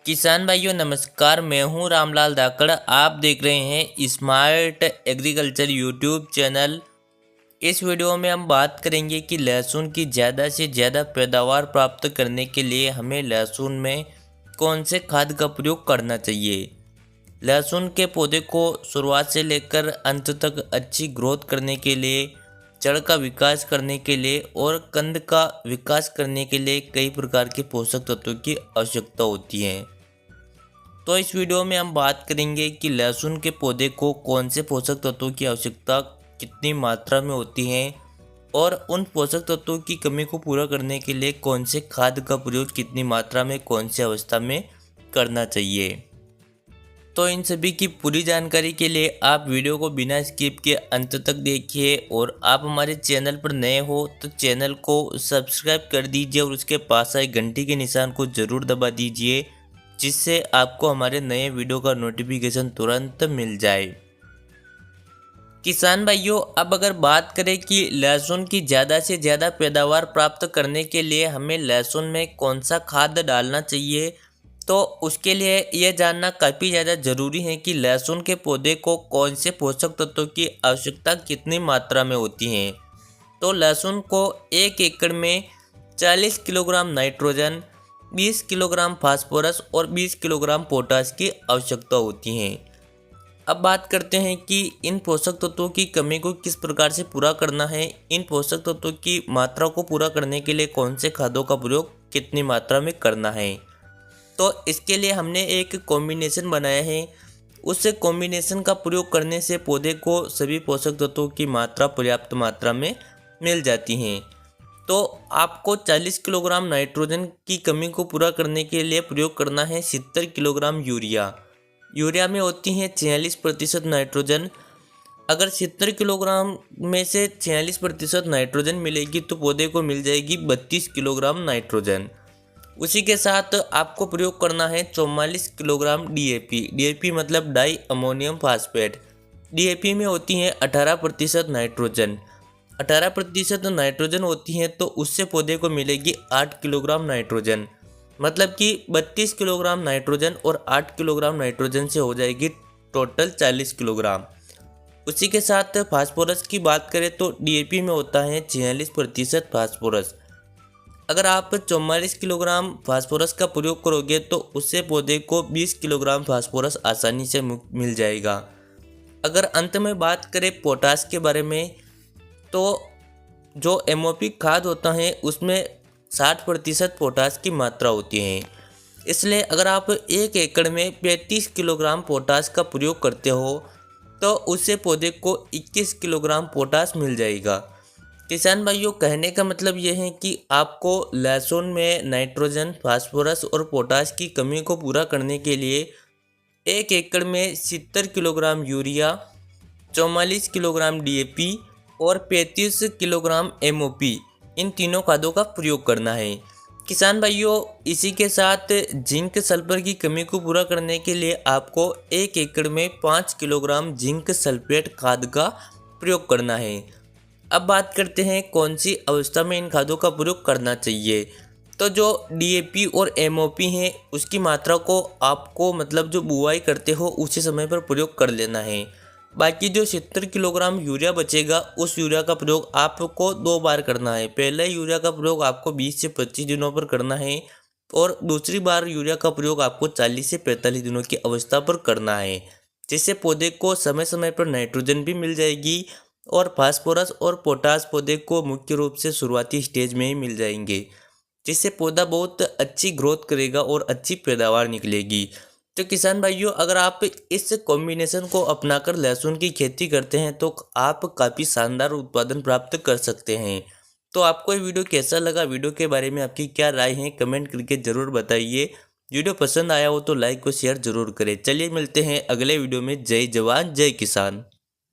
किसान भाइयों नमस्कार। मैं हूं रामलाल धाकड़। आप देख रहे हैं स्मार्ट एग्रीकल्चर यूट्यूब चैनल। इस वीडियो में हम बात करेंगे कि लहसुन की ज़्यादा से ज़्यादा पैदावार प्राप्त करने के लिए हमें लहसुन में कौन से खाद का प्रयोग करना चाहिए। लहसुन के पौधे को शुरुआत से लेकर अंत तक अच्छी ग्रोथ करने के लिए, जड़ का विकास करने के लिए और कंद का विकास करने के लिए कई प्रकार के पोषक तत्वों की आवश्यकता होती है। तो इस वीडियो में हम बात करेंगे कि लहसुन के पौधे को कौन से पोषक तत्वों की आवश्यकता कितनी मात्रा में होती है और उन पोषक तत्वों की कमी को पूरा करने के लिए कौन से खाद का प्रयोग कितनी मात्रा में कौन सी अवस्था में करना चाहिए। तो इन सभी की पूरी जानकारी के लिए आप वीडियो को बिना स्किप के अंत तक देखिए और आप हमारे चैनल पर नए हो तो चैनल को सब्सक्राइब कर दीजिए और उसके पास आए घंटी के निशान को ज़रूर दबा दीजिए, जिससे आपको हमारे नए वीडियो का नोटिफिकेशन तुरंत मिल जाए। किसान भाइयों, अब अगर बात करें कि लहसुन की ज़्यादा से ज़्यादा पैदावार प्राप्त करने के लिए हमें लहसुन में कौन सा खाद डालना चाहिए, तो उसके लिए यह जानना काफ़ी ज़्यादा ज़रूरी है कि लहसुन के पौधे को कौन से पोषक तत्वों की आवश्यकता कितनी मात्रा में होती है। तो लहसुन को 1 एकड़ में 40 किलोग्राम नाइट्रोजन, 20 किलोग्राम फास्फोरस और 20 किलोग्राम पोटाश की आवश्यकता होती है। अब बात करते हैं कि इन पोषक तत्वों की कमी को किस प्रकार से पूरा करना है। इन पोषक तत्वों की मात्रा को पूरा करने के लिए कौन से खादों का प्रयोग कितनी मात्रा में करना है, तो इसके लिए हमने एक कॉम्बिनेशन बनाया है। उस कॉम्बिनेशन का प्रयोग करने से पौधे को सभी पोषक तत्वों की मात्रा पर्याप्त मात्रा में मिल जाती हैं। तो आपको 40 किलोग्राम नाइट्रोजन की कमी को पूरा करने के लिए प्रयोग करना है 70 किलोग्राम यूरिया। यूरिया में होती है 46% नाइट्रोजन। अगर 70 किलोग्राम में से 46% नाइट्रोजन मिलेगी तो पौधे को मिल जाएगी 32 किलोग्राम नाइट्रोजन। उसी के साथ आपको प्रयोग करना है 44 किलोग्राम डीएपी। डीएपी मतलब डाई अमोनियम फास्फेट। डीएपी में होती है 18% नाइट्रोजन। 18% नाइट्रोजन होती है तो उससे पौधे को मिलेगी 8 किलोग्राम नाइट्रोजन। मतलब कि 32 किलोग्राम नाइट्रोजन और 8 किलोग्राम नाइट्रोजन से हो जाएगी टोटल 40 किलोग्राम। उसी के साथ फास्फोरस की बात करें तो डीएपी में होता है 46% फास्फोरस। अगर आप 44 किलोग्राम फास्फोरस का प्रयोग करोगे तो उससे पौधे को 20 किलोग्राम फास्फोरस आसानी से मिल जाएगा। अगर अंत में बात करें पोटाश के बारे में, तो जो एमओपी खाद होता है उसमें 60% पोटाश की मात्रा होती है। इसलिए अगर आप 1 एकड़ में 35 किलोग्राम पोटाश का प्रयोग करते हो तो उससे पौधे को 21 किलोग्राम पोटाश मिल जाएगा। किसान भाइयों, कहने का मतलब यह है कि आपको लहसुन में नाइट्रोजन, फास्फोरस और पोटाश की कमी को पूरा करने के लिए 1 एकड़ में 70 किलोग्राम यूरिया, 44 किलोग्राम डीएपी और 35 किलोग्राम एमओपी, इन तीनों खादों का प्रयोग करना है। किसान भाइयों, इसी के साथ जिंक सल्फर की कमी को पूरा करने के लिए आपको 1 एकड़ में 5 किलोग्राम जिंक सल्फेट खाद का प्रयोग करना है। अब बात करते हैं कौन सी अवस्था में इन खादों का प्रयोग करना चाहिए। तो जो डीएपी और एमओपी हैं उसकी मात्रा को आपको मतलब जो बुआई करते हो उसी समय पर प्रयोग कर लेना है। बाकी जो 70 किलोग्राम यूरिया बचेगा उस यूरिया का प्रयोग आपको 2 बार करना है। पहले यूरिया का प्रयोग आपको 20 से 25 दिनों पर करना है और दूसरी बार यूरिया का प्रयोग आपको 40 से 45 दिनों की अवस्था पर करना है, जिससे पौधे को समय समय पर नाइट्रोजन भी मिल जाएगी और फास्फोरस और पोटाश पौधे को मुख्य रूप से शुरुआती स्टेज में ही मिल जाएंगे, जिससे पौधा बहुत अच्छी ग्रोथ करेगा और अच्छी पैदावार निकलेगी। तो किसान भाइयों, अगर आप इस कॉम्बिनेशन को अपनाकर लहसुन की खेती करते हैं तो आप काफ़ी शानदार उत्पादन प्राप्त कर सकते हैं। तो आपको ये वीडियो कैसा लगा, वीडियो के बारे में आपकी क्या राय है, कमेंट करके ज़रूर बताइए। वीडियो पसंद आया हो तो लाइक और शेयर ज़रूर करें। चलिए मिलते हैं अगले वीडियो में। जय जवान जय किसान।